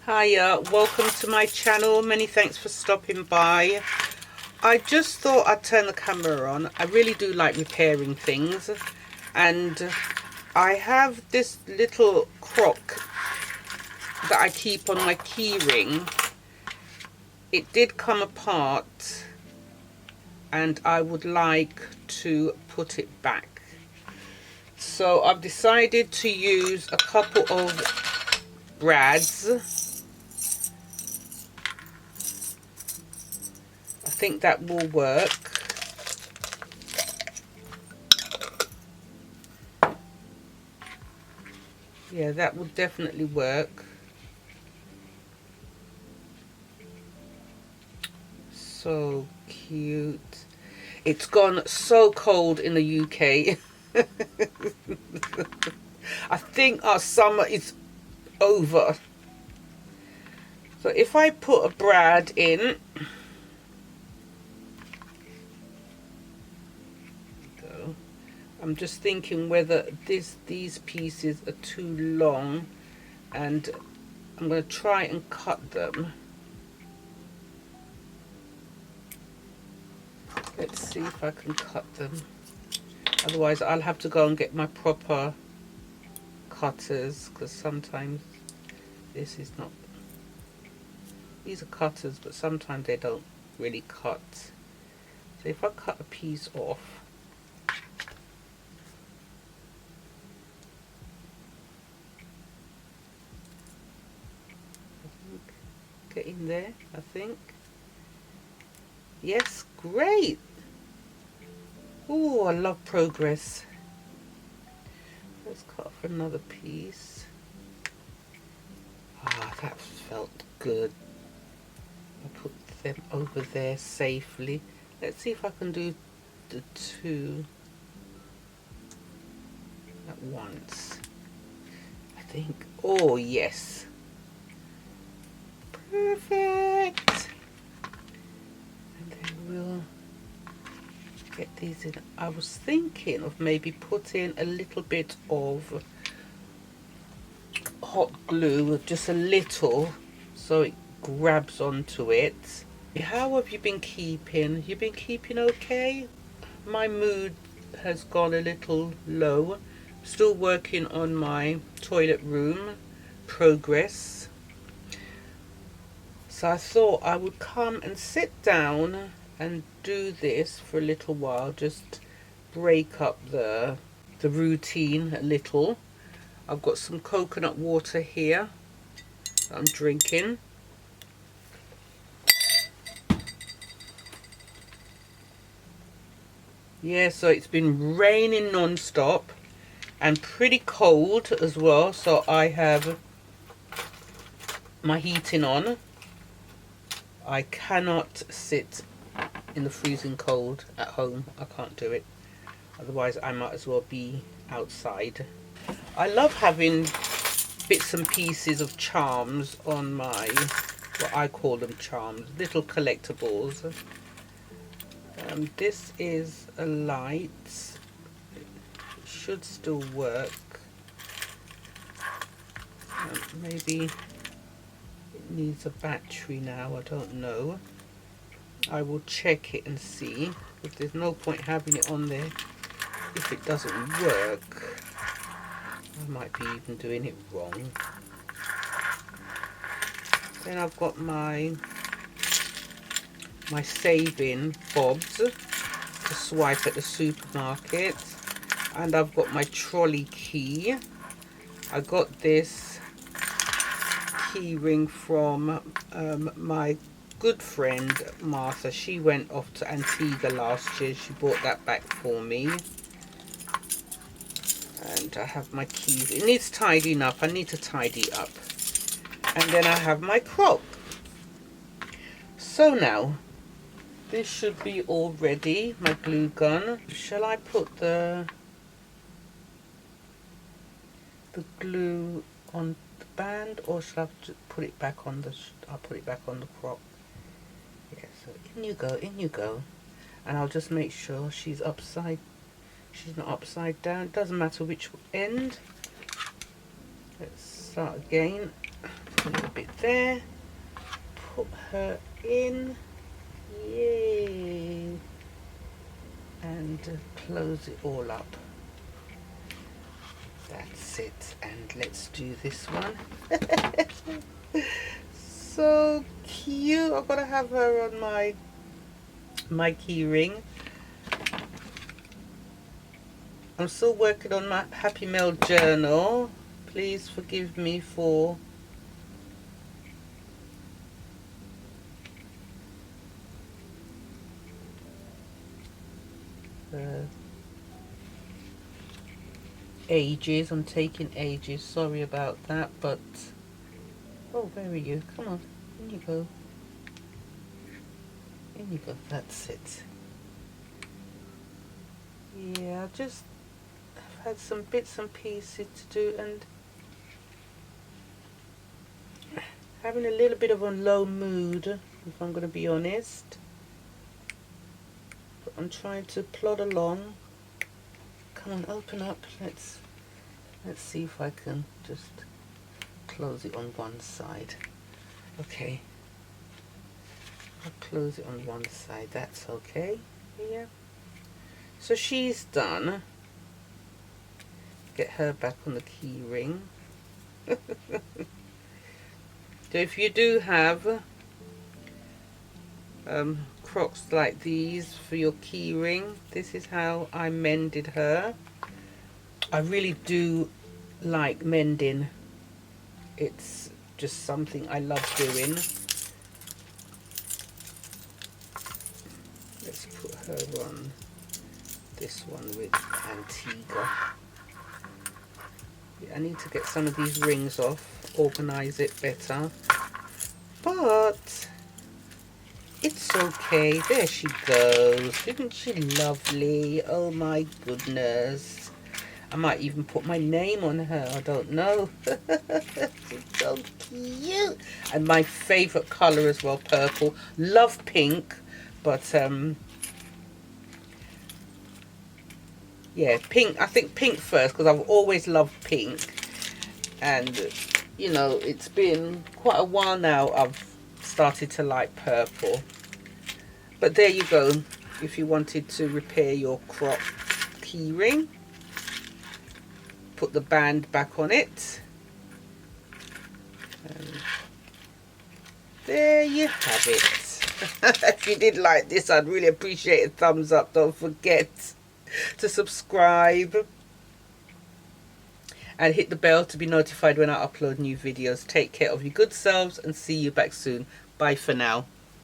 Hiya, welcome to my channel. Many thanks for stopping by. I just thought I'd turn the camera on. I really do like repairing things, and I have this little croc that I keep on my keyring. It did come apart and I would like to put it back. So I've decided to use a couple of brads. I think that will work. Yeah, that will definitely work. So cute. It's gone so cold in the UK. I think our summer is over. So if I put a brad in, I'm just thinking whether these pieces are too long, and I'm going to try and cut them. Let's see if I can cut them. Otherwise I'll have to go and get my proper cutters, because sometimes this is not, these are cutters but sometimes they don't really cut. So if I cut a piece off, get in there, I think. Yes, great. Oh, I love progress. Let's cut off another piece. Ah, that felt good. I put them over there safely. Let's see if I can do the two at once. I think, oh yes. Perfect. And then we'll get these in. I was thinking of maybe putting a little bit of hot glue, just a little, so it grabs onto it. How have you been keeping? You been keeping okay? My mood has gone a little low. Still working on my toilet room progress. So I thought I would come and sit down and do this for a little while, just break up the routine a little. I've got some coconut water here that I'm drinking. Yeah, so it's been raining non-stop and pretty cold as well, so I have my heating on. I cannot sit in the freezing cold at home. I can't do it. Otherwise I might as well be outside. I love having bits and pieces of charms on my, what I call them charms, little collectibles. This is a light. It should still work. Maybe it needs a battery now, I don't know. I will check it and see, but there's no point having it on there if it doesn't work. I might be even doing it wrong. Then I've got my saving bobs to swipe at the supermarket, and I've got my trolley key. I got this key ring from my good friend Martha. She went off to Antigua last year. She bought that back for me. And I have my keys. It needs tidying up. I need to tidy up. And then I have my Croc. So now, this should be all ready. My glue gun. Shall I put the glue on the band, or shall I put it back on the? I'll put it back on the Croc. Yeah. So in you go. In you go. And I'll just make sure she's upside. She's not upside down. Doesn't matter which end. Let's start again. A little bit there. Put her in. Yay. And close it all up. That's it. And let's do this one. So cute. I've got to have her on my key ring. I'm still working on my Happy Mail journal. Please forgive me for ages. I'm taking ages. Sorry about that, but oh, where are you? Come on, in you go. In you go. That's it. Yeah, I've had some bits and pieces to do and having a little bit of a low mood, if I'm going to be honest. But I'm trying to plod along. Come on, open up. Let's see if I can just close it on one side. Okay. I'll close it on one side. That's okay. Yeah. So she's done. Get her back on the key ring. So if you do have Crocs like these for your key ring, this is how I mended her. I really do like mending. It's just something I love doing. Let's put her on this one with Antigua. I need to get some of these rings off, organize it better, but it's okay. There she goes. Isn't she lovely? Oh my goodness. I might even put my name on her. I don't know. She's so cute. And my favorite color as well, purple. Love pink, but yeah, pink. I think pink first because I've always loved pink, and you know it's been quite a while now I've started to like purple. But there you go. If you wanted to repair your Croc key ring, put the band back on it, and there you have it. If you did like this, I'd really appreciate a thumbs up. Don't forget to subscribe and hit the bell to be notified when I upload new videos. Take care of your good selves and see you back soon. Bye for now.